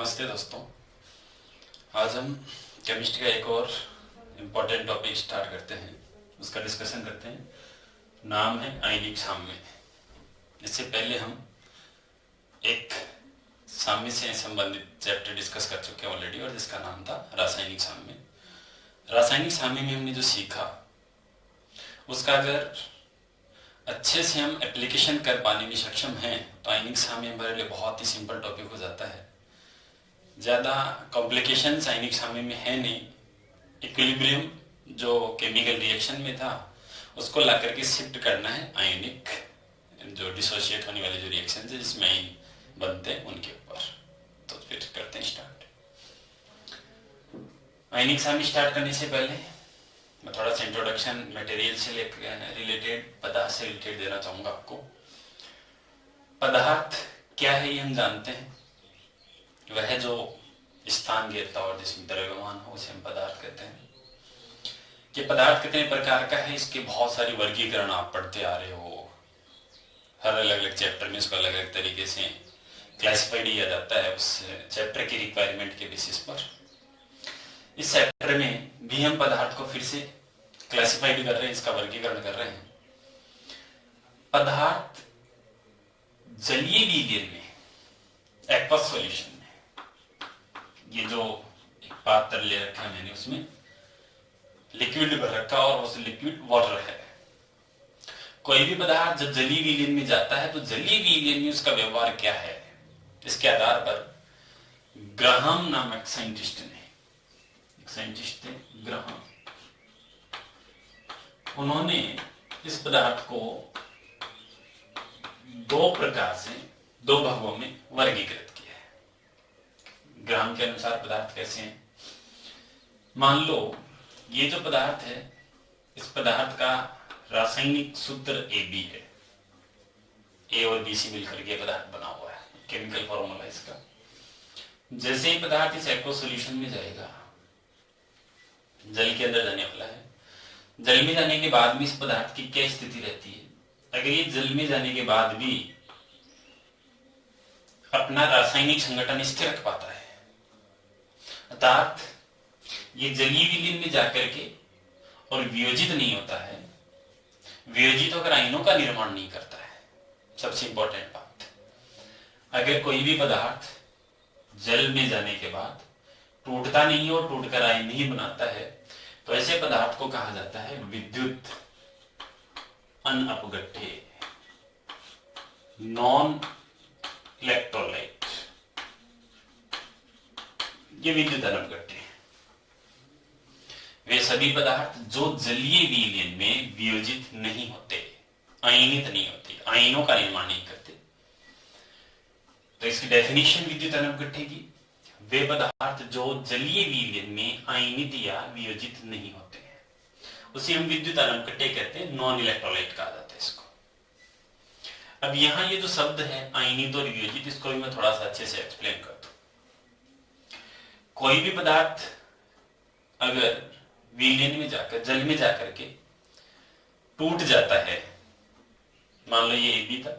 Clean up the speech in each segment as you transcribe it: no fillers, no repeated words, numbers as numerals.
नमस्ते दोस्तों। आज हम केमिस्ट्री का एक और इम्पोर्टेंट टॉपिक स्टार्ट करते हैं, उसका डिस्कशन करते हैं। नाम है आयनिक साम्य। इससे पहले हम एक साम्य से संबंधित चैप्टर डिस्कस कर चुके हैं ऑलरेडी, और जिसका नाम था रासायनिक साम्य। रासायनिक साम्य में हमने जो सीखा उसका अगर अच्छे से हम एप्लीकेशन कर पाने में सक्षम हैं तो आयनिक साम्य हमारे लिए बहुत ही सिंपल टॉपिक हो जाता है। ज़्यादा कॉम्प्लिकेशन आयनिक साम्य में है नहीं। इक्विलिब्रियम जो केमिकल रिएक्शन में था उसको ला करके शिफ्ट करना है आयनिक जो डिसोशिएट होने वाले जो रिएक्शन है जिसमें आयन बनते हैं उनके ऊपर। तो फिर करते हैं स्टार्ट। आयनिक साम्य स्टार्ट करने से पहले मैं थोड़ा सा इंट्रोडक्शन मटेरियल से रिलेटेड पदार्थ से रिलेटेड देना चाहूंगा आपको। पदार्थ क्या है ये हम जानते हैं, वह जो स्थान घेरता और जिसमें द्रव्यमान हो उसे हम पदार्थ कहते हैं। कि पदार्थ कितने प्रकार का है इसके बहुत सारी वर्गीकरण आप पढ़ते आ रहे हो। हर अलग अलग चैप्टर में इसको अलग अलग तरीके से क्लासिफाइड किया जाता है उस चैप्टर की रिक्वायरमेंट के बेसिस पर। इस चैप्टर में भी हम पदार्थ को फिर से क्लासिफाइड कर रहे हैं, इसका वर्गीकरण कर रहे हैं। पदार्थ जलीय विलयन में एक्वस सॉल्यूशन में, ये जो एक पात्र ले रखा है मैंने उसमें लिक्विड भर रखा और उस लिक्विड वाटर है। कोई भी पदार्थ जब जलीय विलयन में जाता है तो जलीय विलयन में उसका व्यवहार क्या है, इसके आधार पर ग्राहम नामक साइंटिस्ट थे ग्राहम, उन्होंने इस पदार्थ को दो प्रकार से दो भागों में वर्गीकृत किया है। ग्राहम के अनुसार पदार्थ कैसे हैं, मान लो ये जो पदार्थ है इस पदार्थ का रासायनिक सूत्र AB है। A और B से मिलकर के पदार्थ बना हुआ है, केमिकल फॉर्मूला इसका। जैसे ही पदार्थ इस एक्वस सॉल्यूशन में जाएगा, जल के अंदर जाने वाला है, जल में जाने के बाद भी इस पदार्थ की क्या स्थिति रहती है। अगर ये जल में जाने के बाद भी अपना रासायनिक संगठन स्थिर रख पाता है, अर्थात ये जलीय विलयन में जाकर के और वियोजित नहीं होता है, वियोजित होकर आयनों का निर्माण नहीं करता है। सबसे इंपॉर्टेंट बात, अगर कोई भी पदार्थ जल में जाने के बाद टूटता नहीं और टूटकर आयन नहीं बनाता है तो ऐसे पदार्थ को कहा जाता है विद्युत अनअपगठ्य, नॉन इलेक्ट्रोलाइट। ये विद्युत अनअपगठ्य वे सभी पदार्थ जो जलीय विलयन में वियोजित नहीं होते, आयनित नहीं होते, आयनों का निर्माण नहीं करते। तो इसकी डेफिनेशन विद्युत अनअपगठ्य की, वे पदार्थ जो जलीय विलयन में आयनित या वियोजित नहीं होते हैं उसे हम विद्युत अनअपगठ्य कहते हैं, नॉन इलेक्ट्रोलाइट कहा जाता है इसको। अब यहां ये जो शब्द है आयनित और वियोजित, इसको भी मैं थोड़ा सा अच्छे से एक्सप्लेन कर दूं। कोई भी पदार्थ अगर विलयन में जाकर जल में जाकर के टूट जाता है, मान लो ये AB था,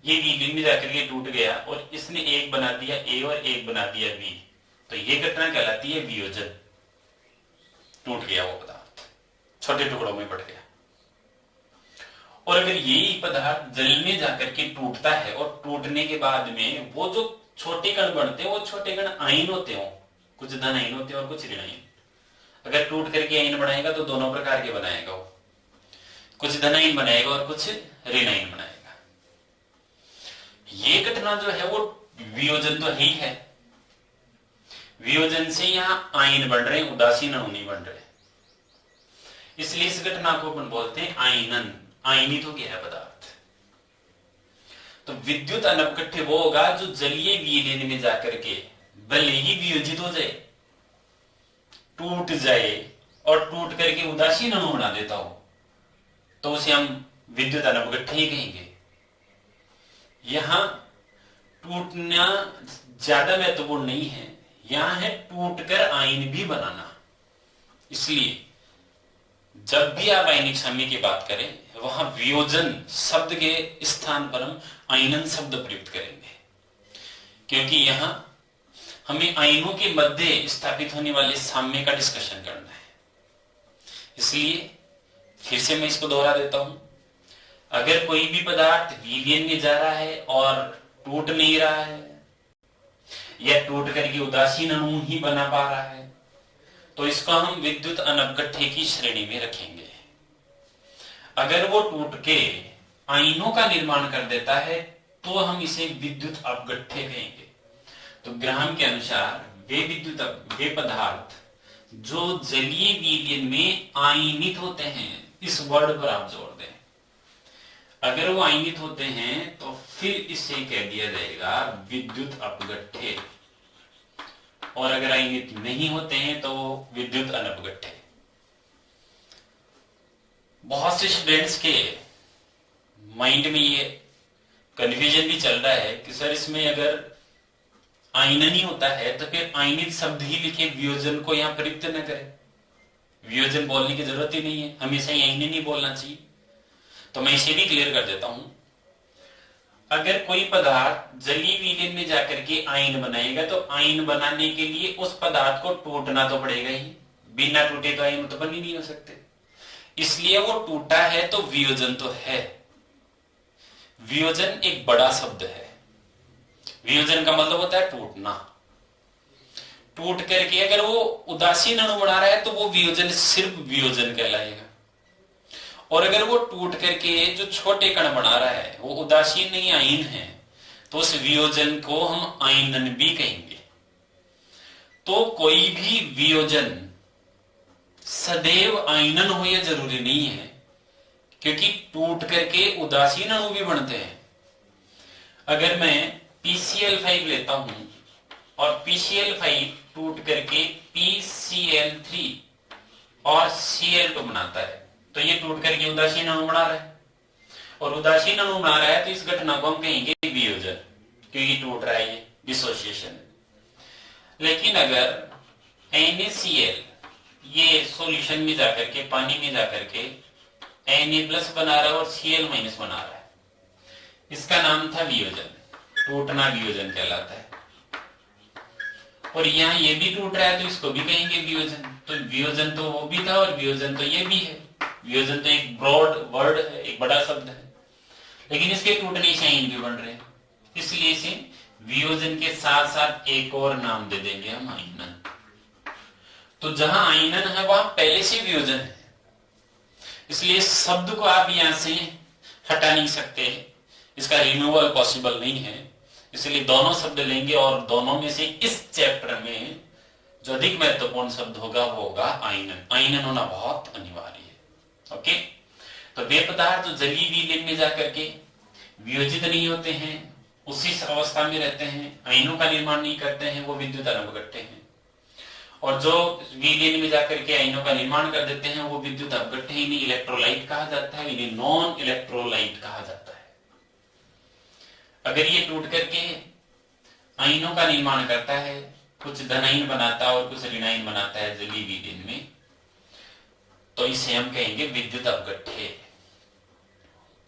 ये विलयन में जाकर के टूट गया और इसने एक बना दिया A और एक बना दिया B, तो ये घटना कहलाती है वियोजन। टूट गया वो पदार्थ, छोटे टुकड़ों में बढ़ गया। और अगर यही पदार्थ जल में जाकर के टूटता है और टूटने के बाद में वो जो छोटे कण बनते हैं वो छोटे कण आयन होते हो, कुछ धन आयन होते हैं और कुछ ऋण आयन। अगर टूट करके आयन बनाएगा तो दोनों प्रकार के बनाएगा, वो कुछ धन आयन बनाएगा और कुछ ऋण आयन बनाएगा। ये घटना जो है वो वियोजन तो ही है, वियोजन से यहां आयन बन रहे हैं, उदासीन अणु नहीं बन रहे, इसलिए इस घटना को अपन बोलते हैं आयनन। आयनित हो गया है पदार्थ। तो विद्युत अनअपगठ्य वो होगा जो जलीय विलयन में जाकर के भले ही वियोजित हो जाए, टूट जाए और टूट करके उदासीन अणु बना देता हो, तो उसे हम विद्युत अनअपगठ्य ही कहेंगे। यहां टूटना ज्यादा महत्वपूर्ण नहीं है, यहां है टूटकर आयन भी बनाना। इसलिए जब भी आप आयनिक साम्य की बात करें वहां वियोजन शब्द के स्थान पर हम आयनन शब्द प्रयुक्त करेंगे, क्योंकि यहां हमें आयनों के मध्य स्थापित होने वाले साम्य का डिस्कशन करना है। इसलिए फिर से मैं इसको दोहरा देता हूं, अगर कोई भी पदार्थ विलयन में जा रहा है और टूट नहीं रहा है या टूट करके उदासीन अणु ही बना पा रहा है, तो इसको हम विद्युत अनवगठ्ठे की श्रेणी में रखेंगे। अगर वो टूट के आयनों का निर्माण कर देता है तो हम इसे विद्युत अपगठ्ठे कहेंगे। तो ग्राहम के अनुसार वे पदार्थ जो जलीय विलयन में आयनित होते हैं, इस वर्ड पर आप जोर दें, अगर वो आयनित होते हैं तो फिर इसे कह दिया जाएगा विद्युत अपगठ्ठे, और अगर आयनित नहीं होते हैं तो विद्युत अनपगठ्ठे। बहुत से स्टूडेंट्स के माइंड में ये कंफ्यूजन भी चल रहा है कि सर इसमें अगर आयनन ही होता है तो फिर आयनित शब्द ही लिखे, वियोजन को यहां प्रयुक्त न करें। वियोजन बोलने की जरूरत ही नहीं है, हमेशा ही आयनन ही बोलना चाहिए। तो मैं इसे भी क्लियर कर देता हूं, अगर कोई पदार्थ जलीय विलयन में जाकर के आयन बनाएगा तो आयन बनाने के लिए उस पदार्थ को टूटना तो पड़ेगा ही, बिना टूटे तो आयन उत्पन्न ही नहीं हो सकते। इसलिए वो टूटा है तो वियोजन तो है। वियोजन एक बड़ा शब्द है। वियोजन का मतलब होता है टूटना। टूट करके अगर वो उदासीन अणु बना रहा है तो वो वियोजन सिर्फ वियोजन कहलाएगा, और अगर वो टूट करके जो छोटे कण बना रहा है वो उदासीन नहीं आयन है, तो उस वियोजन को हम आयनन भी कहेंगे। तो कोई भी वियोजन सदैव आयनन हो यह जरूरी नहीं है, क्योंकि टूट करके उदासीन अणु भी बनते हैं। अगर मैं PCl5 लेता हूं और PCl5 टूट करके PCl3 और Cl2 बनाता है, तो ये टूट करके उदासीन अणु बना रहा है, और उदासीन अणु बना रहा है तो इस घटना को हम कहेंगे वियोजन, क्योंकि टूट रहा है, ये डिसोसिएशन। लेकिन अगर NaCl ये सॉल्यूशन में जाकर के, पानी में जाकर के Na+ बना रहा है और Cl- बना रहा है, इसका नाम था वियोजन। टूटना वियोजन कहलाता है। और यहाँ ये भी टूट रहा है तो इसको भी कहेंगे वियोजन। तो वियोजन तो वो भी था और वियोजन तो ये भी है। वियोजन तो एक ब्रॉड वर्ड है, एक बड़ा शब्द है, लेकिन इसके टूटने से आयन भी बन रहे हैं, इसलिए इसे वियोजन के साथ साथ एक और नाम दे देंगे हम, आयनन। तो जहां आयनन है वहां पहले से वियोजन है, इसलिए शब्द को आप यहां से हटा नहीं सकते, इसका रिमूवल पॉसिबल नहीं है। इसलिए दोनों शब्द लेंगे और दोनों में से इस चैप्टर में जो अधिक महत्वपूर्ण शब्द होगा वो होगा आयनन। आयनन होना बहुत अनिवार्य है। ओके, तो वे पदार्थ जो जलीय विलयन में जाकर के वियोजित नहीं होते हैं, उसी अवस्था में रहते हैं, आयनों का निर्माण नहीं करते हैं, वो विद्युत अनवगठ्ठे हैं। और जो विलयन में जाकर के आयनों का निर्माण कर देते हैं वो विद्युत अपगठ्ठे, इन्हें इलेक्ट्रोलाइट कहा जाता है, इन्हें नॉन इलेक्ट्रोलाइट कहा जाता है। अगर ये टूट करके आयनों का निर्माण करता है, कुछ धनायन बनाता है और कुछ ऋणायन बनाता है जलीय विलयन में, तो इसे हम कहेंगे विद्युत अपगठ्ठे।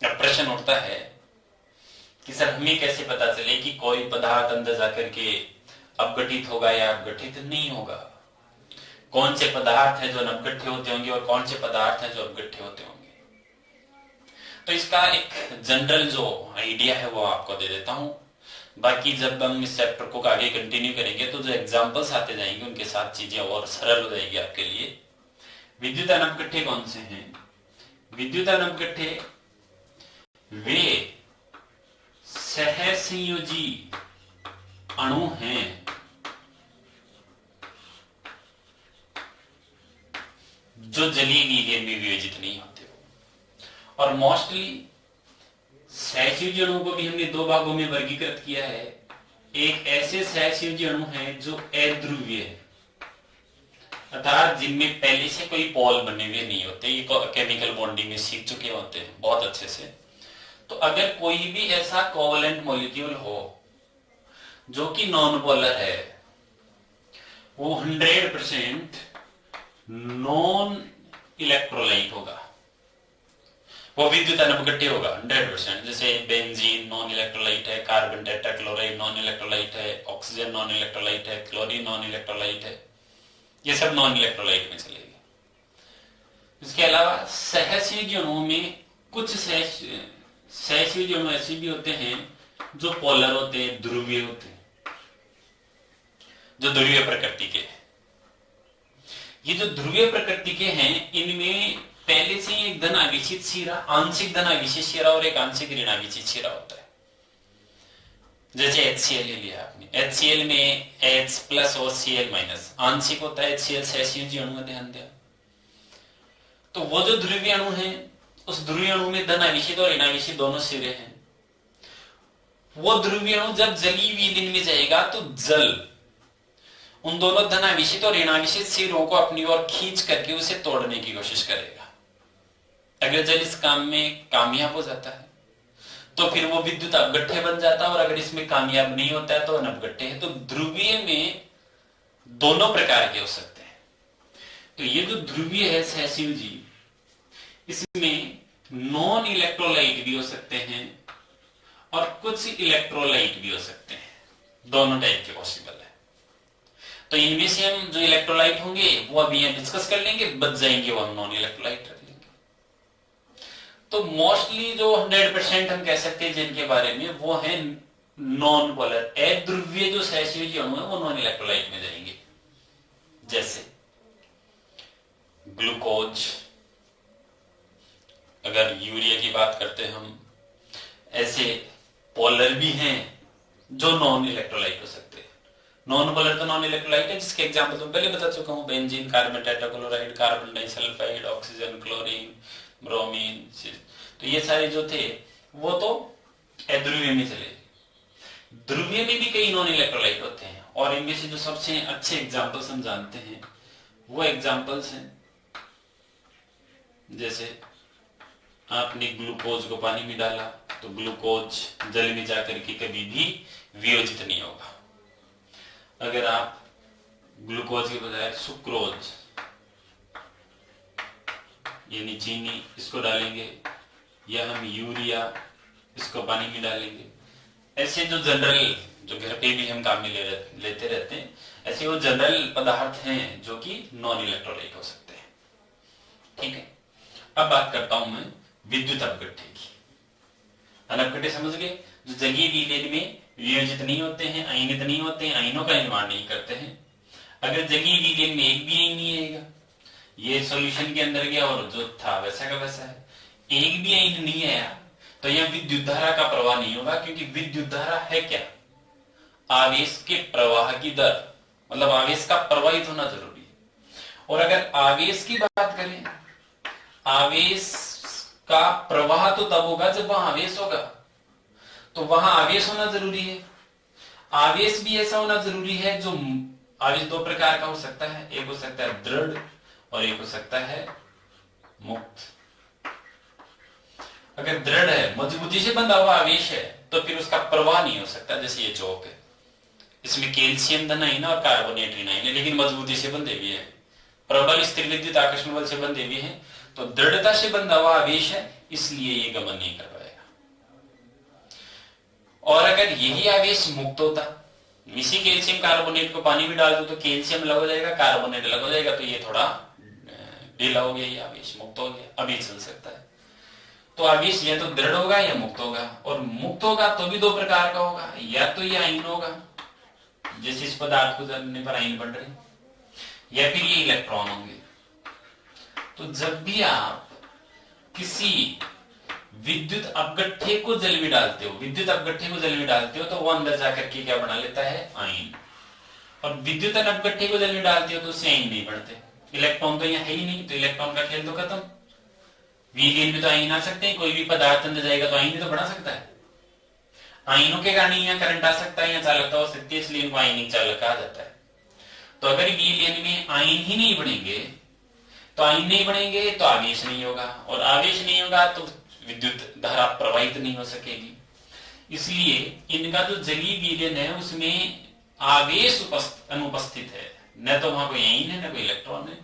अब प्रश्न उठता है कि सर हमें कैसे पता चले कि कोई पदार्थ अंदर जाकर के अपगठित होगा या अपगठित नहीं होगा? कौन से पदार्थ है जो अनपगठ्ठे होते होंगे और कौन से पदार्थ है जो अपगठ्ठे होते होंगे? तो इसका एक जनरल जो आइडिया है वो आपको दे देता हूं। बाकी जब हम इस चैप्टर को आगे कंटिन्यू करेंगे तो जो एग्जांपल्स आते जाएंगे उनके साथ चीजें और सरल हो जाएगी आपके लिए। विद्युत अनपगठ्ठे कौन से हैं? विद्युत अनपगठ्ठे वे सहसंयोजी अणु हैं जो जलीय विलयन में वियोजित नहीं होते। और मोस्टली सहसंयोजी अणु को भी हमने दो भागों में वर्गीकृत किया है। एक ऐसे सहसंयोजी अणु हैं जो अध्रुवीय है, अर्थात जिनमें पहले से कोई पोल बने हुए नहीं होते, ये केमिकल बॉन्डिंग में सीख चुके होते हैं बहुत अच्छे से। तो अगर कोई भी ऐसा कोवलेंट मॉलिक्यूल हो जो कि नॉन पोलर है, वो 100% नॉन इलेक्ट्रोलाइट होगा। वो विद्युत अनपगट्य होगा 100%। जैसे बेंजीन नॉन इलेक्ट्रोलाइट है, कार्बन टेट्राक्लोराइड नॉन इलेक्ट्रोलाइट है, ऑक्सीजन नॉन इलेक्ट्रोलाइट है, क्लोरीन नॉन इलेक्ट्रोलाइट है, ये सब नॉन इलेक्ट्रोलाइट में चलेगी। इसके अलावा सहसयुगी अणुओं में कुछ सहसयुगी अणु ऐसे भी होते हैं जो पोलर होते हैं, ध्रुवीय होते हैं, जो ध्रुवीय प्रकृति के। ये जो ध्रुवीय प्रकृति के हैं, इनमें पहले से ही एक धन आवेशित शिरा, आंशिक धन आवेशित शिरा और एक आंशिक ऋण आवेशित शिरा होता है। जैसे HCl ले लिया आपने, HCl में H प्लस और Cl माइनस आंशिक होता है, HCl सहसयुगी अणु में, ध्यान दिया। तो वो जो ध्रुवीय अणु है, उस ध्रुवीय अणु में धन आवेशित और ऋण आवेशित दोनों सिरे हैं। वो ध्रुवीय अणु जब जलीय विलीन में जाएगा तो जल उन दोनों धन आवेशित और ऋण आवेशित सिरों को अपनी ओर खींच करके उसे तोड़ने की कोशिश करेगा। अगर जल इस काम में कामयाब हो जाता है तो फिर वो विद्युत अपगठ्य बन जाता है, और अगर इसमें कामयाब नहीं होता है तो अनपगठ्य है। तो ध्रुवीय में दोनों प्रकार के हो सकते हैं। तो ये जो ध्रुवीय है सहसयुगी, इसमें नॉन इलेक्ट्रोलाइट भी हो सकते हैं और कुछ इलेक्ट्रोलाइट भी हो सकते हैं, दोनों टाइप के पॉसिबल है। तो इनमें से हम जो इलेक्ट्रोलाइट होंगे वो अभी हम डिस्कस कर लेंगे, बच जाएंगे वो हम नॉन इलेक्ट्रोलाइट रख लेंगे। तो मोस्टली जो 100% हम कह सकते हैं जिनके बारे में, वो है नॉन पोलर, अध्रुवीय जो सहसयुगी अणु है वो नॉन इलेक्ट्रोलाइट में जाएंगे। जैसे ग्लूकोज, अगर यूरिया की बात करते हैं हम, ऐसे पोलर भी हैं जो नॉन इलेक्ट्रोलाइट हो सकते हैं। नॉन पोलर तो नॉन इलेक्ट्रोलाइट है, जिसके एग्जांपल तो पहले बता चुका हूं, benzene, carbon tetrachloride, carbon disulphide, oxygen, chlorine, bromine. तो ये सारे जो थे वो तो अध्रुवीय में चले। ध्रुवीय में भी कई नॉन इलेक्ट्रोलाइट होते हैं, और इनमें से जो सबसे अच्छे एग्जांपल्स हम जानते हैं वो एग्जांपल्स हैं, जैसे आपने ग्लूकोज को पानी में डाला तो ग्लूकोज जल में जाकर के कभी भी वियोजित नहीं होगा। अगर आप ग्लूकोज के बजाय सुक्रोज यानी चीनी इसको डालेंगे, या हम यूरिया इसको पानी में डालेंगे, ऐसे जो जनरल, जो घर पे भी हम काम में लेते रहते हैं, ऐसे वो जनरल पदार्थ हैं जो कि नॉन इलेक्ट्रोलाइट हो सकते हैं। ठीक है, अब बात करता हूं मैं विद्युत अपगठ्य की। अनपगठ्य समझ गए, जो जलीय विलयन में वियोजित नहीं होते हैं, आयनित नहीं होते हैं, आयनों का निर्माण नहीं करते हैं। अगर जलीय विलयन में एक भी आयन नहीं आएगा, ये सॉल्यूशन के अंदर गया और जो था वैसा का वैसा है, एक भी आयन नहीं आया, तो यह विद्युत धारा का प्रवाह नहीं होगा। क्योंकि विद्युत धारा है क्या? आवेश के प्रवाह की दर, मतलब आवेश का प्रवाहित होना जरूरी है। और अगर आवेश की बात करें, आवेश का प्रवाह तो तब होगा जब वहां आवेश होगा, तो वहां आवेश होना जरूरी है। आवेश भी ऐसा होना जरूरी है जो, आवेश दो प्रकार का हो सकता है, एक हो सकता है दृढ़ और एक हो सकता है मुक्त। अगर दृढ़ है, मजबूती से बंधा हुआ आवेश है, तो फिर उसका प्रवाह नहीं हो सकता। जैसे ये चौक है, इसमें कैल्शियम धन आयन और कार्बोनेट ऋण आयन है, लेकिन मजबूती से बंधे हुए हैं, प्रबल स्थिर विद्युत आकर्षण बल से बंधे हुए हैं, तो दृढ़ता से बंधा हुआ आवेश है, इसलिए ये गमन नहीं कर पाएगा। और अगर यही आवेश मुक्त होता, इसी कैल्शियम कार्बोनेट को पानी में डाल दो तो कैल्शियम अलग हो जाएगा, कार्बोनेट अलग हो जाएगा, तो ये थोड़ा ढीला हो गया, ये आवेश मुक्त हो गया, अभी चल सकता है। तो आवेश या तो दृढ़ होगा या मुक्त होगा, और मुक्त होगा तो भी दो प्रकार का होगा, या तो ये आयन होगा, जैसे इस पदार्थ को जलने पर आयन बन रहे, या फिर ये इलेक्ट्रॉन होंगे। तो जब भी आप किसी विद्युत अपगठ्य को जल में डालते हो, विद्युत अपगठ्य को जल में डालते हो, तो वो अंदर जाकर के क्या बना लेता है? आयन। और विद्युत अपगठ्य को जल में डालते हो तो उससे आयन नहीं बढ़ते, इलेक्ट्रॉन तो यहाँ है ही नहीं, तो इलेक्ट्रॉन का खेल तो खत्म। विलयन में तो आयन आ सकते हैं, कोई भी पदार्थ अंदर जाएगा तो आयन तो बढ़ा सकता है। आयनों के कारण यहाँ करंट आ सकता है, यहाँ चालकता हो सकती है, इसलिए इनको आयनिक चालक कहा जाता है। तो अगर विलयन में आयन ही नहीं बढ़ेंगे, तो आयन नहीं बढ़ेंगे तो आवेश नहीं होगा, और आवेश नहीं होगा तो विद्युत धारा प्रवाहित नहीं हो सकेगी। इसलिए इनका जो जलीय विलयन है उसमें आवेश अनुपस्थित है, न तो वहां कोई आयन है न कोई इलेक्ट्रॉन है।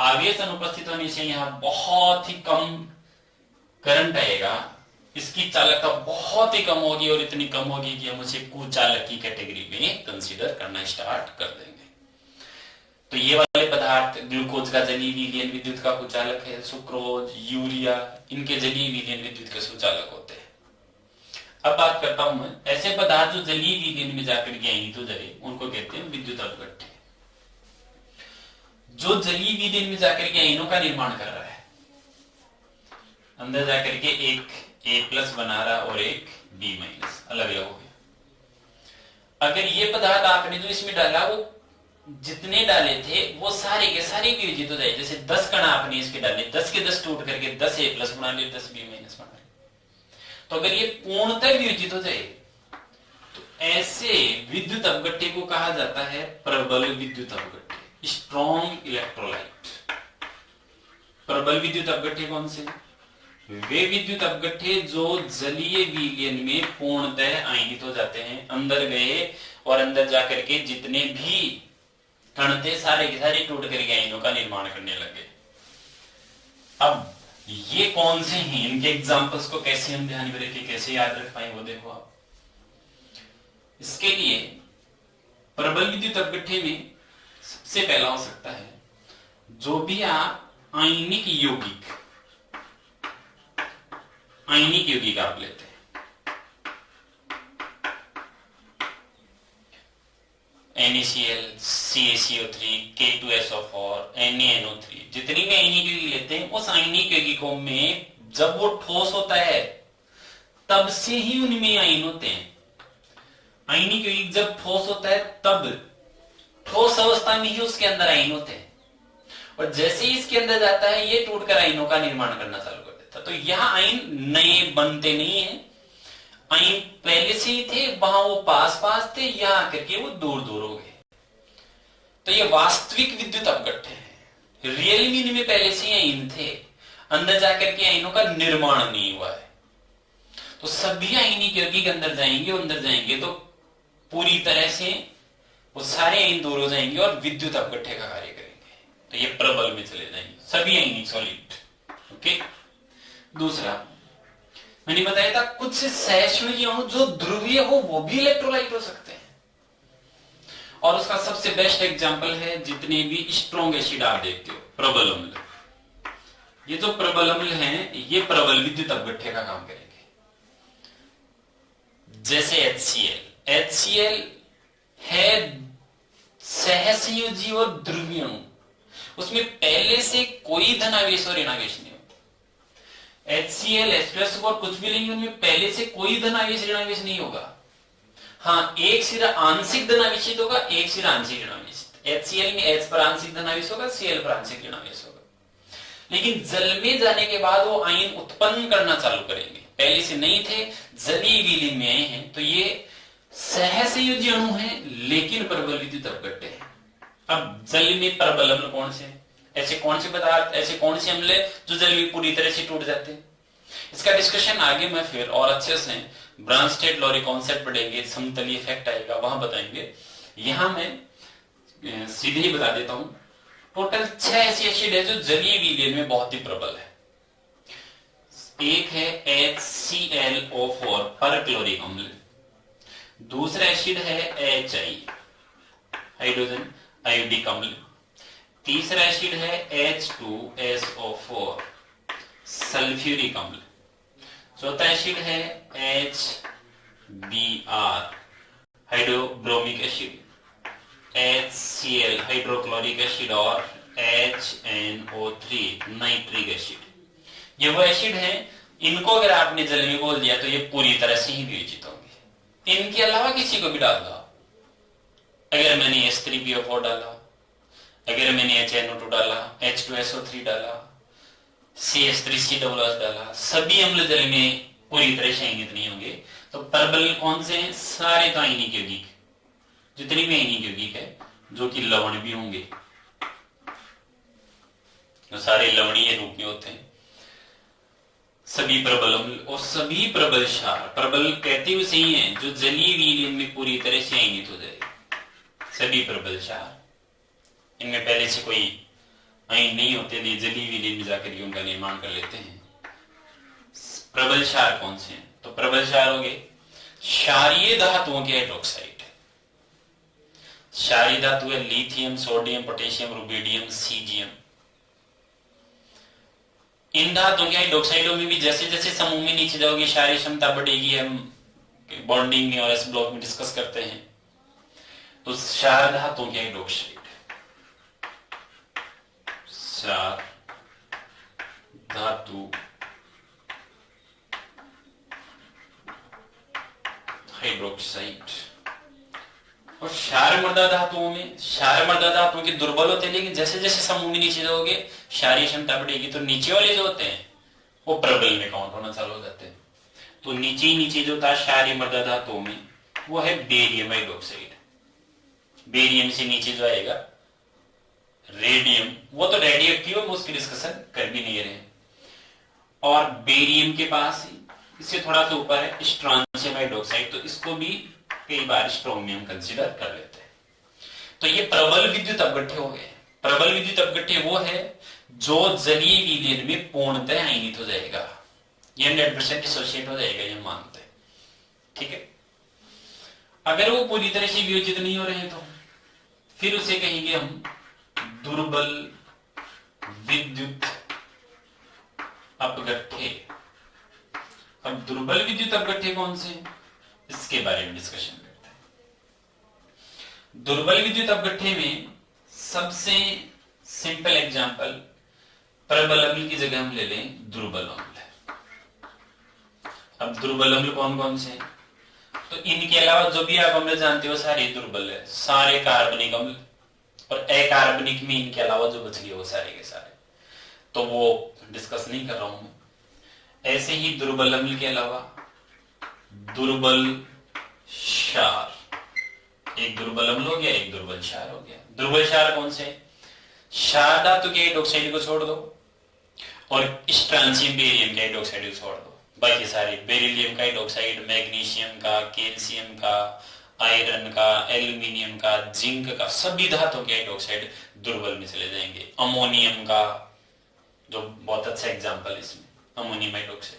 आवेश अनुपस्थित होने से यहाँ बहुत ही कम करंट आएगा, इसकी चालकता बहुत ही कम होगी और इतनी कम होगी कि हम उसे कुचालक की कैटेगरी में कंसीडर करना स्टार्ट कर देंगे। तो ये वाले पदार्थ ग्लूकोज का जलीय विलयन विद्युत का कुचालक है, सुक्रोज, यूरिया, इनके जलीय विलयन विद्युत के सुचालक होते हैं। अब बात करता हूं मैं ऐसे पदार्थ जो जलीय विलयन में जाकर के आएंगे तो जले, उनको कहते हैं विद्युत अपघट्य। जो जलीय विलयन में जाकर के आयनों का निर्माण कर रहा है, अंदर जाकर के एक A+ बना रहा और एक B- अलग अलग हो गया। अगर ये पदार्थ आपने जो इसमें डाला वो जितने डाले थे वो सारे के सारे वियोजित हो जाए। जैसे 10 कण आपने इसके डाले, 10 के 10 टूट करके 10 A+ बना लिए, 10 B- बना लिए। तो अगर ये पूर्णतः वियोजित हो जाए तो ऐसे विद्युत अपघट्य को कहा जाता है प्रबल विद्युत अपघट्य, स्ट्रॉन्ग इलेक्ट्रोलाइट। प्रबल विद्युत अपघट्य कौन से? वे विद्युत अपघट्य जो जलीय विलयन में पूर्णतः आयनित हो जाते हैं, अंदर गए और अंदर जाकर के जितने भी कण थे सारे के सारे टूट करके आयनों का निर्माण करने लगे। अब ये कौन से हैं, इनके एग्जांपल्स को कैसे हम ध्यान में रखें, कैसे याद रख पाए वो देखो आप। इसके लिए प्रबल विद्युत अपघट्य में सबसे पहला हो सकता है जो भी आप आयनिक यौगिक आप लेते हैं, NaCl, CaCO3, K2SO4, NaNO3, जितनी भी आयनिक यौगिक लेते हैं उस आयनिक यौगिकों में जब वो ठोस होता है तब से ही उनमें आयन होते हैं। आयनिक यौगिक जब ठोस होता है तब ठोस अवस्था में ही उसके अंदर आयन होते हैं, और जैसे ही इसके अंदर जाता है ये टूटकर आयनों का निर्माण करना चालू कर देता। तो यहां आयन नए बनते नहीं है, आयन पहले से ही थे, वहां वो पास पास थे, यहां आकर के वो दूर दूर हो गए। तो ये वास्तविक विद्युत अपघट्य है। रियल मीन में पहले से ही आयन थे, अंदर जाकर के आयनों का निर्माण नहीं हुआ है। तो सभी आयनिक यौगिक अंदर जाएंगे तो पूरी तरह से वो सारे आयन दूर हो जाएंगे और विद्युत अपघट्य का कार्य करेंगे। तो ये प्रबल में चले जाएंगे सभी आयनिक सॉलिड। ओके, दूसरा मैंने बताया था कुछ सहिष्णु अणु जो ध्रुवीय हो वो भी इलेक्ट्रोलाइट हो सकते हैं, और उसका सबसे बेस्ट एग्जांपल है जितने भी स्ट्रॉन्ग एसिड आप देखते हो, प्रबल अम्ल। ये जो प्रबल अम्ल हैं ये प्रबल विद्युत अपघट्य का काम करेंगे। जैसे HCl है सहसंयोजी और ध्रुवीय अणु, उसमें पहले से कोई धनावेश और ऋणावेश नहीं होगा। HCl, H+ और कुछ भी लेंगे उनमें पहले से कोई धनावेश ऋणावेश नहीं होगा। हाँ, एक सिरा आंशिक धनावेशित होगा, एक सिरा आंशिक ऋणावेशित। HCl में H पर आंशिक धनावेश होगा, Cl पर आंशिक ऋणावेश होगा। लेकिन जल में जाने के बाद वो आयन उत्पन्न करना चालू करेंगे, पहले से नहीं थे, जलीय विलयन में आए हैं। तो ये सहसंयोजी अणु है लेकिन प्रबल विद्युत अपघट्य है। अब जल में प्रबल अम्ल कौन से? ऐसे कौन से पदार्थ, ऐसे कौन से अम्ल जो जल में पूरी तरह से टूट जाते हैं? इसका डिस्कशन आगे मैं फिर और अच्छे से ब्रांस्टेड-लॉरी कॉन्सेप्ट पढ़ेंगे, समतलीय इफेक्ट आएगा वहां बताएंगे। यहां मैं सीधे ही बता देता हूं, टोटल 6 ऐसी एसिड है जो जलीय विलयन में बहुत ही प्रबल है। एक है HClO4 परक्लोरिक अम्ल, दूसरा एसिड है HI हाइड्रोजन आयोडिक अम्ल, तीसरा एसिड है H2SO4 सल्फ्यूरिक अम्ल, चौथा एसिड है HBr hydrobromic acid, HCl hydrochloric acid और HNO3 नाइट्रिक एसिड। ये वो एसिड हैं, इनको अगर आपने जल में घोल दिया तो ये पूरी तरह से ही वियोजित होंगे। इनके अलावा किसी को भी डाल दो, अगर मैंने H3PO4 डाला, अगर मैंने HNO2 डाला, H2SO3 डाला, CH3COOH डाला, सभी अम्ल जल में पूरी तरह से आयनित नहीं होंगे। तो प्रबल कौन से हैं? सारे तो आयनिक यौगिक, जितनी भी आयनिक यौगिक है जो कि लवण भी होंगे, तो सारे लवणीय रूप में होते हैं, सभी प्रबल अम्ल और सभी प्रबल क्षार। प्रबल कहते हुए सही है जो जलीय विलयन में पूरी तरह से आयनित हो जाए, सभी प्रबल क्षार। इनमें पहले से कोई आयन नहीं होते, जलीय विलयन में जाकर उनका निर्माण कर लेते हैं। प्रबल क्षार कौन से हैं? तो प्रबल क्षार हो गए क्षारीय धातुओं के हाइड्रोक्साइड। क्षारीय धातु है lithium, sodium, potassium, rubidium, caesium. इन धातुओं के हाइड्रोक्साइडों में भी जैसे जैसे समूह में नीचे जाओगे क्षारीय क्षमता बढ़ेगी। हम बॉन्डिंग में और एस ब्लॉक में डिस्कस करते हैं। तो क्षार धातुओं के हाइड्रोक्साइड, क्षार धातु हाइड्रोक्साइड। और क्षार मृदा धातुओं में, क्षार मृदा धातुओं के दुर्बल होते हैं, लेकिन जैसे जैसे समूह में नीचे जाओगे क्षारीय क्षमता बढ़ेगी तो नीचे वाले जो होते हैं वो प्रबल में काउंट होना चालू हो जाते हैं। तो नीचे ही नीचे जो था क्षारीय मृदा धातुओं में वो है बेरियम हाइड्रोक्साइड। बेरियम से नीचे जो आएगा रेडियम, वो तो रेडियो एक्टिव, हम उसकी डिस्कशन कर भी नहीं रहे। और बेरियम के पास इससे थोड़ा सा ऊपर है स्ट्रांशियम हाइड्रोक्साइड, तो इसको भी कई बार स्ट्रोमियम कंसीडर कर लेते हैं। तो ये प्रबल विद्युत अपघट्य हो गए। प्रबल विद्युत अपघट्य वो है जो जलीय विलयन में पूर्णतः आयनित हो जाएगा, ये 100% एसोसिएट हो जाएगा, ये मानते हैं। ठीक है, अगर वो पूरी तरह से वियोजित नहीं हो रहे हैं तो फिर उसे कहेंगे हम दुर्बल विद्युत अपघट्य। अब दुर्बल विद्युत अपघट्य कौन से, इसके बारे में डिस्कशन करते हैं। दुर्बल विद्युत अपघट्य में सबसे सिंपल एग्जांपल प्रबल अम्ल की जगह हम ले लें दुर्बल अम्ल। अब दुर्बल अम्ल कौन कौन से हैं? तो इनके अलावा जो भी आप अम्ल जानते हो सारे दुर्बल है, सारे कार्बनिक अम्ल, और अकार्बनिक में इनके अलावा जो बच गए वो सारे के सारे, तो वो डिस्कस नहीं कर रहा हूं मैं। ऐसे ही दुर्बल अम्ल के अलावा दुर्बल क्षार, एक दुर्बल अम्ल हो गया, एक दुर्बल क्षार हो गया। दुर्बल क्षार कौन से? क्षार धातु के हाइड्रोक्साइड को छोड़ दो और स्ट्रांशियम बेरियम के हाइड्रोक्साइड को छोड़ दो, बाकी सारे बेरिलियम का हाइड्रोक्साइड, मैग्नीशियम का, कैल्शियम का, आयरन का, एल्यूमिनियम का, जिंक का, सभी धातुओं के हाइड्रोक्साइड दुर्बल में चले जाएंगे। अमोनियम का जो बहुत अच्छा एग्जांपल है इसमें, अमोनियम हाइड्रोक्साइड।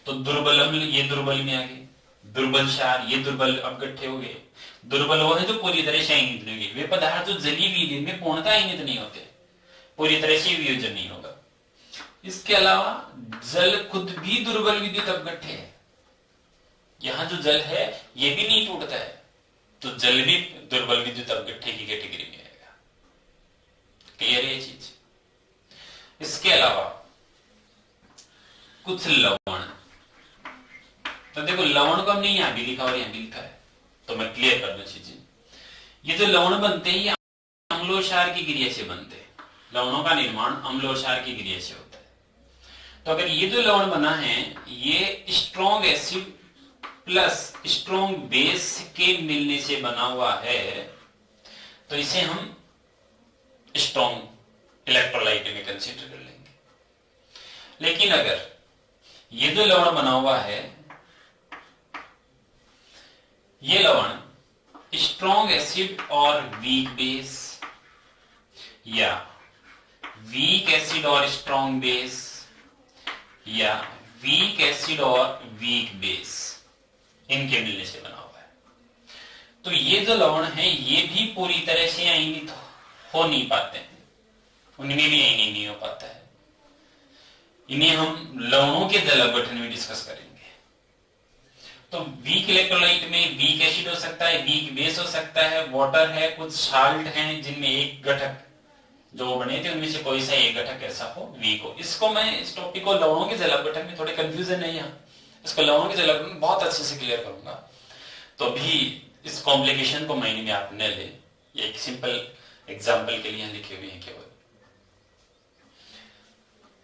तो दुर्बल अम्ल ये दुर्बल में आ गए, दुर्बल क्षार ये दुर्बल अपघट्य हो गए। दुर्बल वो है जो पूरी तरह से आयनित नहीं होगी। वे पदार्थ जो जलीय विलयन में पूर्णतः आयनित नहीं होते, पूरी तरह से वियोजन नहीं होगा। इसके अलावा जल खुद भी दुर्बल विद्युत अपघट्य है। यहां जो जल है ये भी नहीं टूटता है, तो जल भी दुर्बल विद्युत अपघट्य की कैटेगरी में आएगा। क्लियर है ये चीज? इसके अलावा कुछ लवण, तो देखो लवण को हमने यहां भी लिखा और यहां भी लिखा है, तो मैं क्लियर कर दूं चीजें। ये जो लवण बनते हैं ये अम्लोक्षार की क्रिया से बनते हैं। लवणों का निर्माण अम्लोक्षार की क्रिया से होता है। तो अगर ये जो लवण बना है ये strong acid plus strong base के मिलने से बना हुआ है, तो इसे हम स्ट्रॉन्ग इलेक्ट्रोलाइट में कंसीडर कर लेंगे। लेकिन अगर ये जो लवण बना हुआ है ये लवण स्ट्रॉन्ग एसिड और वीक बेस, या वीक एसिड और स्ट्रॉन्ग बेस, या वीक एसिड और वीक बेस, इनके मिलने से बना हुआ है, तो ये जो लवण है ये भी पूरी तरह से आयनित हो नहीं पाते हैं, उनमें भी आयनित नहीं हो पाता है। इन्हें हम लवणों के जल अपघटन में डिस्कस करेंगे। तो वीक इलेक्ट्रोलाइट में वीक एसिड हो सकता है, वीक बेस हो सकता है, वाटर है, कुछ साल्ट हैं जिनमें एक घटक जो बने थे उनमें से कोई सा एक घटक ऐसा हो वीक हो। इसको मैं इस टॉपिक को लवणों के जल अपघटन में थोड़े कंफ्यूजन है यहाँ, इसको लवणों के जल अपघटन में बहुत अच्छे से क्लियर करूंगा। तो भी इस कॉम्प्लिकेशन को मायने में आप न ले, ये एक सिंपल एग्जाम्पल के लिए लिखे हुए हैं केवल।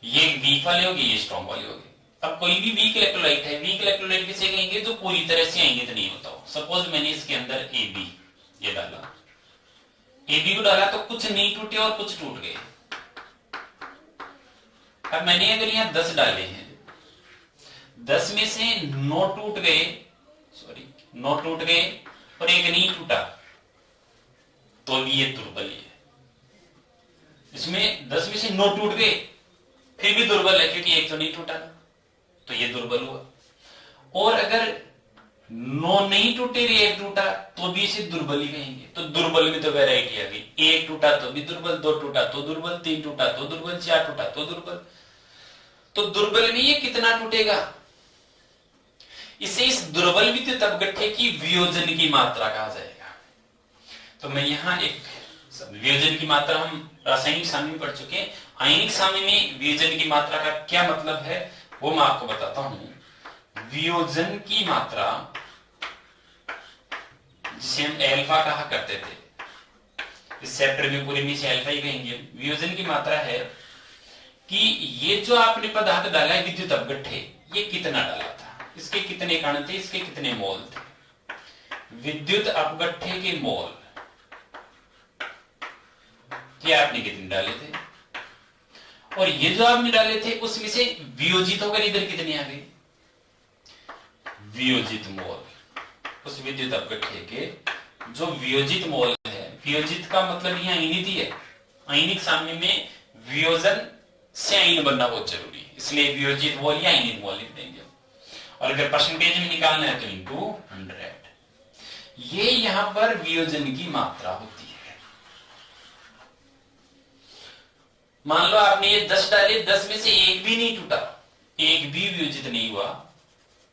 ये वीक वाले होंगे, ये स्ट्रॉन्ग वाले होंगे। अब कोई भी वीक इलेक्ट्रोलाइट है, वीक इलेक्ट्रोलाइट किसे कहेंगे? जो पूरी तरह से आयनित नहीं होता हो। सपोज मैंने इसके अंदर AB ये डाला, AB को डाला तो कुछ नहीं टूटे और कुछ टूट गए। अब मैंने अगर यहाँ 10 डाले हैं, 10 में से 9 टूट गए, सॉरी 9 टूट गए और एक नहीं टूटा, तो भी ये दुर्बल है। इसमें 10 में से 9 टूट गए फिर भी दुर्बल है क्योंकि एक तो नहीं टूटा। तो ये दुर्बल हुआ। और अगर नो नहीं टूटे, एक टूटा, तो भी इसे दुर्बल ही कहेंगे। तो दुर्बल में तो वैरायटी आ गई, एक टूटा तो भी दुर्बल, दो टूटा तो दुर्बल, तीन टूटा तो दुर्बल, चार टूटा तो दुर्बल। तो दुर्बल में ये कितना टूटेगा, इसे इस दुर्बल विद्युत अपघट्य की वियोजन की मात्रा कहा जाएगा। तो मैं यहां एक वियोजन की मात्रा, हम रासायनिक सामने में पढ़ चुके हैं, आयनिक सामने में वियोजन की मात्रा का क्या मतलब है वो मैं आपको बताता हूं। वियोजन की मात्रा, जिसे हम एल्फा कहा करते थे, इस चैप्टर में पूरे में से एल्फा ही कहेंगे। वियोजन की मात्रा है कि ये जो आपने पदार्थ डाला है विद्युत अपघट्य, ये कितना डाला था, इसके कितने कण थे, इसके कितने मोल थे। विद्युत अपघट्य के मोल ये आपने कितने डाले थे, और ये जो आपने डाले थे उसमें से वियोजित होकर इधर कितने आ गए, वियोजित मोल। उस विद्युत अपघट्य के जो वियोजित मोल है, वियोजित का मतलब यहां आयनित ही है। आयनिक साम्य में वियोजन से आयन बनना बहुत जरूरी है, इसलिए वियोजित मोल या आयनिक मोल लिख देंगे। और अगर परसेंटेज में निकालना है तो इंटू 100। ये यहां पर वियोजन की मात्रा होती है। मान लो आपने ये 10 डाले, 10 में से एक भी नहीं टूटा, एक भी वियोजित नहीं हुआ,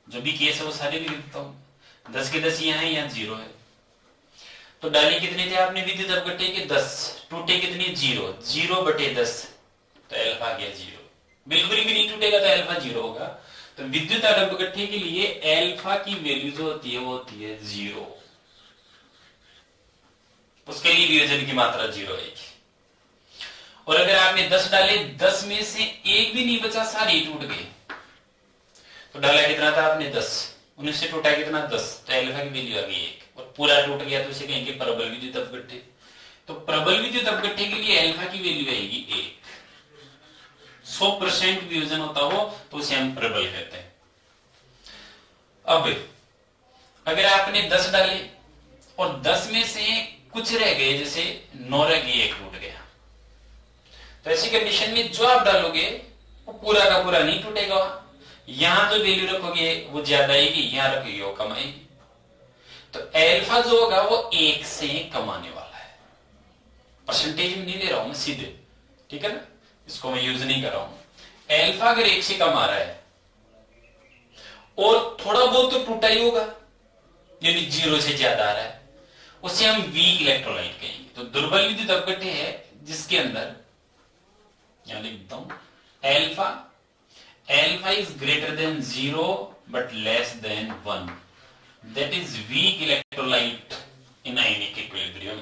जो भी केस है वो सारे भी लिखता हूं। 10 के 10 यहां है, यहां 0 है। तो डाले कितने थे आपने विद्युत अपघट्य के, 10, टूटे कितने, 0, 0/10, तो एल्फा गया 0। बिल्कुल भी नहीं टूटेगा तो एल्फा 0 होगा। तो विद्युत अपघट्य के लिए एल्फा की वैल्यू जो होती है वो होती है 0। उसके लिए वियोजन की मात्रा 0 आएगी। और अगर आपने 10 डाले, 10 में से एक भी नहीं बचा, सारे टूट गए, तो डाला कितना था आपने, 10, उन्हीं से टूटा कितना, 10, तो एल्फा की वैल्यू आ गई 1। और पूरा टूट गया तो इसे कहेंगे प्रबल विद्युत अपघट्य। तो प्रबल विद्युत अपघट्य के लिए एल्फा की वैल्यू आएगी 1। 100% वियोजन होता हो तो उसे हम प्रबल कहते हैं। अब अगर आपने 10 डाले और 10 में से कुछ रह गए, जैसे 9 रह गई, 1 टूट गया, तो ऐसी कंडीशन में जो आप डालोगे वो पूरा का पूरा नहीं टूटेगा। यहां जो वैल्यू रखोगे वो ज्यादा आएगी, यहां रखोगे वो कम आएगी। तो एल्फा जो होगा वो 1 से कम आने वाला है। परसेंटेज में नहीं ले रहा हूं मैं सीधे, ठीक है ना, इसको मैं यूज नहीं कर रहा हूं। एल्फा अगर 1 से कम आ रहा है और थोड़ा बहुत तो टूटा ही होगा, यानी 0 से ज्यादा आ रहा है, उसे हम वीक इलेक्ट्रोलाइट कहेंगे। तो दुर्बल विद्युत अपघट्य है जिसके अंदर, यहां लिख देता हूं, alpha is greater than 0 but less than 1, that is weak electrolyte in ionic equilibrium.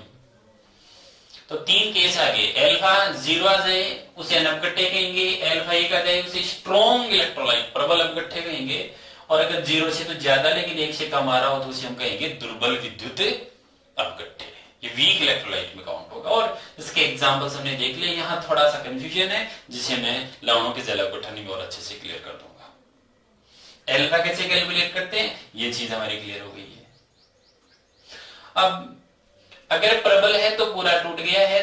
तो 3 केस आ गए, एल्फा 0 आ जाए उसे अनअपघट्य कहेंगे, एल्फा 1 आ जाए उसे स्ट्रॉन्ग इलेक्ट्रोलाइट प्रबल अपघट्य कहेंगे, और अगर 0 से तो ज्यादा लेकिन 1 से कम आ रहा हो तो उसे हम कहेंगे दुर्बल विद्युत अपघट्य। ये वीक इलेक्ट्रोलाइट में काउंट होगा। और इसके एग्जांपल्स हमने देख लिए। यहां थोड़ा सा कंफ्यूजन है जिसे मैं लवणों के जल अपघटन में और अच्छे से क्लियर कर दूंगा। एल्फा कैसे कैलकुलेट करते हैं ये चीज हमारी क्लियर हो गई है। अब अगर प्रबल है तो पूरा टूट गया है,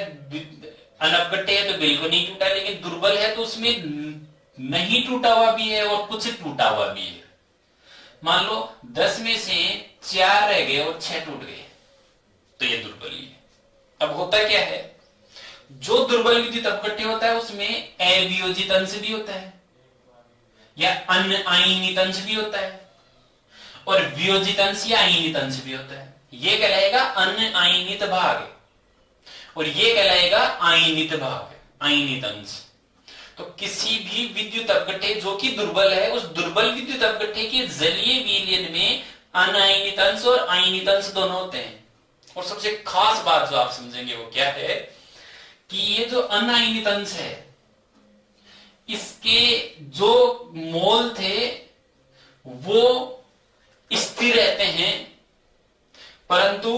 अनअपघट्य है तो बिल्कुल नहीं टूटा, लेकिन दुर्बल है तो उसमें नहीं टूटा हुआ भी है और कुछ टूटा हुआ भी है। मान लो 10 में से 4 रह गए और 6 टूट गए, तो ये दुर्बल ही है। अब होता क्या है, जो दुर्बल विद्युत अपघट्य होता है उसमें अवियोजित अंश भी होता है या अनआयनित अंश भी होता है, और वियोजित अंश या आयनित अंश भी होता है। ये कहलाएगा अनआयनित भाग और ये कहलाएगा आयनित भाग, आयनित अंश। तो किसी भी विद्युत अपघट्य जो कि दुर्बल है, उस दुर्बल विद्युत अपघट्य के जलीय विलयन में अनायनित अंश और आयनित अंश दोनों होते हैं। और सबसे खास बात जो आप समझेंगे वो क्या है कि ये जो अनायनित अंश है इसके जो मोल थे वो स्थिर रहते हैं, परंतु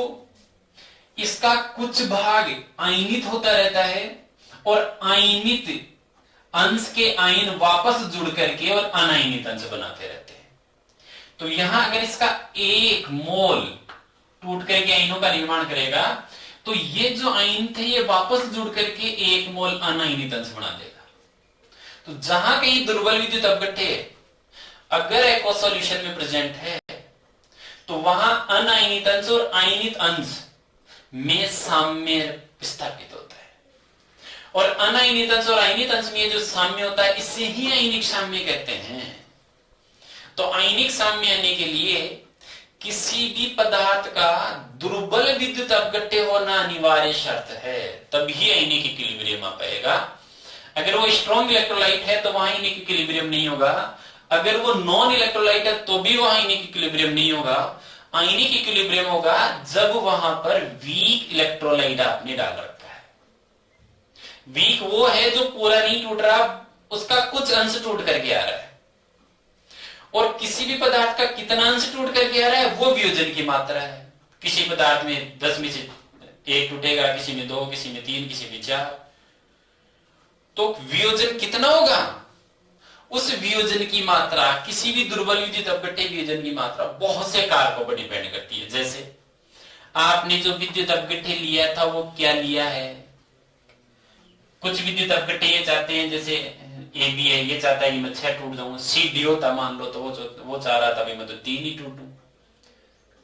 इसका कुछ भाग आयनित होता रहता है और आयनित अंश के आयन वापस जुड़ करके और अनायनित अंश बनाते रहते हैं। तो यहां अगर इसका एक मोल टूट करके आयनों का निर्माण करेगा तो ये जो आयन थे ये वापस जुड़ करके एक मोल अनायनित अंश बना देगा। तो जहां कहीं दुर्बल विद्युत अपघट्य है, अगर एक्वा सॉल्यूशन में प्रेजेंट है तो वहां अनायनित अंश और आयनित अंश में साम्य स्थापित होता है, और अनायनित अंश और आयनित अंश में जो साम्य होता है इसे ही आयनिक साम्य कहते हैं। तो आयनिक साम्य आने के लिए किसी भी पदार्थ का दुर्बल विद्युत अपघट्य होना अनिवार्य शर्त है, तभी आयनिक इक्विलिब्रियम आ पाएगा। अगर वो स्ट्रॉन्ग इलेक्ट्रोलाइट है तो वहां आयनिक इक्विलिब्रियम नहीं होगा, अगर वो नॉन इलेक्ट्रोलाइट है तो भी वहां आयनिक इक्विलिब्रियम नहीं होगा। आयनिक इक्विलिब्रियम होगा जब वहां पर वीक इलेक्ट्रोलाइट आपने डाल रखा है। वीक वो है जो पूरा नहीं टूट रहा, उसका कुछ अंश टूट करके आ रहा है, और किसी भी पदार्थ का कितना अंश टूट करके आ रहा है वो वियोजन की मात्रा है। किसी पदार्थ में 10 में से 1 टूटेगा, किसी में 2, किसी में 3, किसी में 4, तो वियोजन कितना होगा, उस वियोजन की मात्रा किसी भी दुर्बल विद्युत अपघट्य वियोजन की मात्रा बहुत से कारकों पर डिपेंड करती है। जैसे आपने जो विद्युत अपघट्य लिया था वो क्या लिया है। कुछ विद्युत अपघट्य ये चाहते हैं, जैसे ए बी है, ये चाहता है कि मैं 6 टूट जाऊंगा। सी डी होता मान लो तो वो चाह रहा था मैं तो 3 ही टूटू।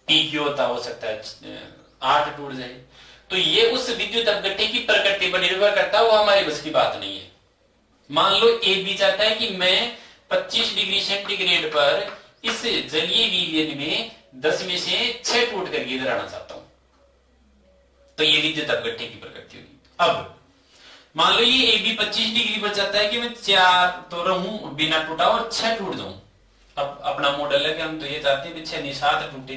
टी क्यू होता, हो सकता है 8 टूट जाए। तो ये उस विद्युत अपघट्य की प्रकृति पर निर्भर करता है, वो हमारे बस की बात नहीं है। मान लो ए बी चाहता है कि मैं 25 डिग्री सेंटीग्रेड पर इस जलीय विलयन में 10 में से 6 टूट करके इधर आना चाहता हूं, तो ये विद्युत अपघट्य की प्रकृति होगी। अब मान लो ये ए बी 25 डिग्री पर चाहता है कि मैं 4 तो रहूं बिना टूटा और 6 टूट जाऊं। अब अपना मॉडल है कि हम तो ये चाहते हैं 6 नहीं 7 टूटे,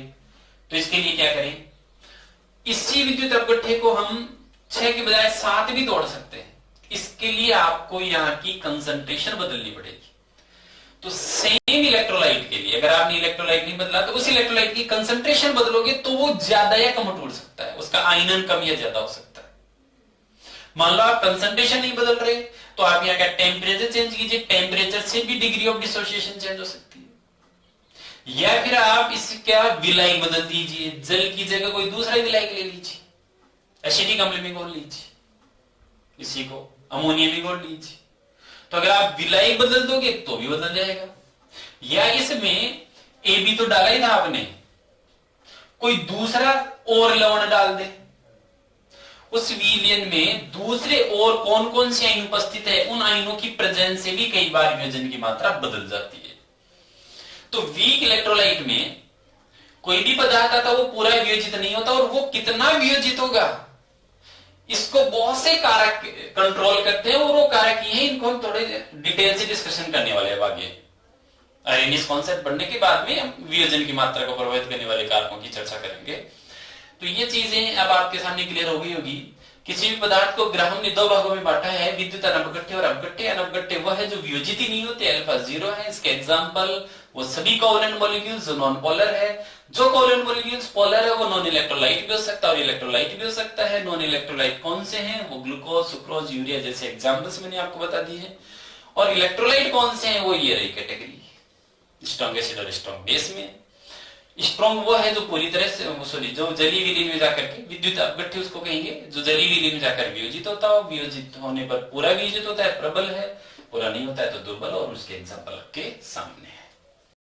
तो इसके लिए क्या करें, इसी विद्युत अपघट्य को हम 6 के बजाय 7 भी तोड़ सकते हैं। इसके लिए आपको यहां की कंसंट्रेशन बदलनी पड़ेगी। तो सेम इलेक्ट्रोलाइट के लिए अगर आपने इलेक्ट्रोलाइट नहीं बदला तो उस इलेक्ट्रोलाइट की कंसंट्रेशन बदलोगे तो वो ज्यादा या कम टूट सकता है, उसका आयनन कम या ज्यादा हो सकता है। मान लो आप कंसंट्रेशन नहीं बदल रहे तो आप यहाँ का टेम्परेचर चेंज कीजिए, टेम्परेचर से भी डिग्री ऑफ डिसोसिएशन चेंज हो सकती है। या फिर आप इसका विलायक बदल दीजिए, जल की जगह कोई दूसरा विलायक ले लीजिए, एसिटिक अम्ल में घोल लीजिए, इसी को अमोनिया में घोल लीजिए। तो अगर आप विलायक बदल दोगे तो भी बदल जाएगा। या इसमें ए बी तो डाला ही था आपने, कोई दूसरा और लवण डाल दे, उस विलयन में दूसरे और कौन कौन से आयन उपस्थित है उन आयनों की प्रेजेंस से भी कई बार वियोजन की मात्रा बदल जाती है। तो वीक इलेक्ट्रोलाइट में कोई भी पदार्थ आता वो पूरा वियोजित नहीं होता, और वो कितना वियोजित होगा इसको बहुत से कारक कंट्रोल करते हैं, और वो कारक ये हैं, इनको हम थोड़े डिटेल से डिस्कशन करने वाले हैं आगे। आर्हेनियस कॉन्सेप्ट पढ़ने के बाद में हम वियोजन की मात्रा को प्रभावित करने वाले कारकों की चर्चा करेंगे। तो ये चीजें अब आपके सामने क्लियर हो गई होगी। किसी भी पदार्थ को ग्राहम ने 2 भागों में बांटा है, विद्युत अनपघट्य और अपघट्य। अनपघट्य वह है जो वियोजित ही नहीं होते, अल्फा 0 है। इसके एग्जांपल वो सभी कोवलेंट मॉलिक्यूल्स जो नॉन पोलर है। जो कोवलेंट मॉलिक्यूल्स पोलर है वो नॉन इलेक्ट्रोलाइट भी हो सकता है और इलेक्ट्रोलाइट भी हो सकता है। नॉन इलेक्ट्रोलाइट कौन से हैं, वो ग्लूकोज, सुक्रोज, यूरिया जैसे एग्जांपल्स मैंने आपको बता दिए हैं। और इलेक्ट्रोलाइट कौन से हैं, वो ये रही कैटेगरी, स्ट्रॉन्ग एसिड और स्ट्रॉन्ग बेस में। स्ट्रॉन्ग वो है जो पूरी तरह से जो जलीय विलयन में जाकर के विद्युत अपघट्य उसको कहेंगे, जो जलीय विलयन में जाकर वियोजित होता है। वियोजित होने पर पूरा वियोजित होता है, प्रबल है, पूरा नहीं होता है तो दुर्बल, और उसके एग्जांपल आपके सामने है।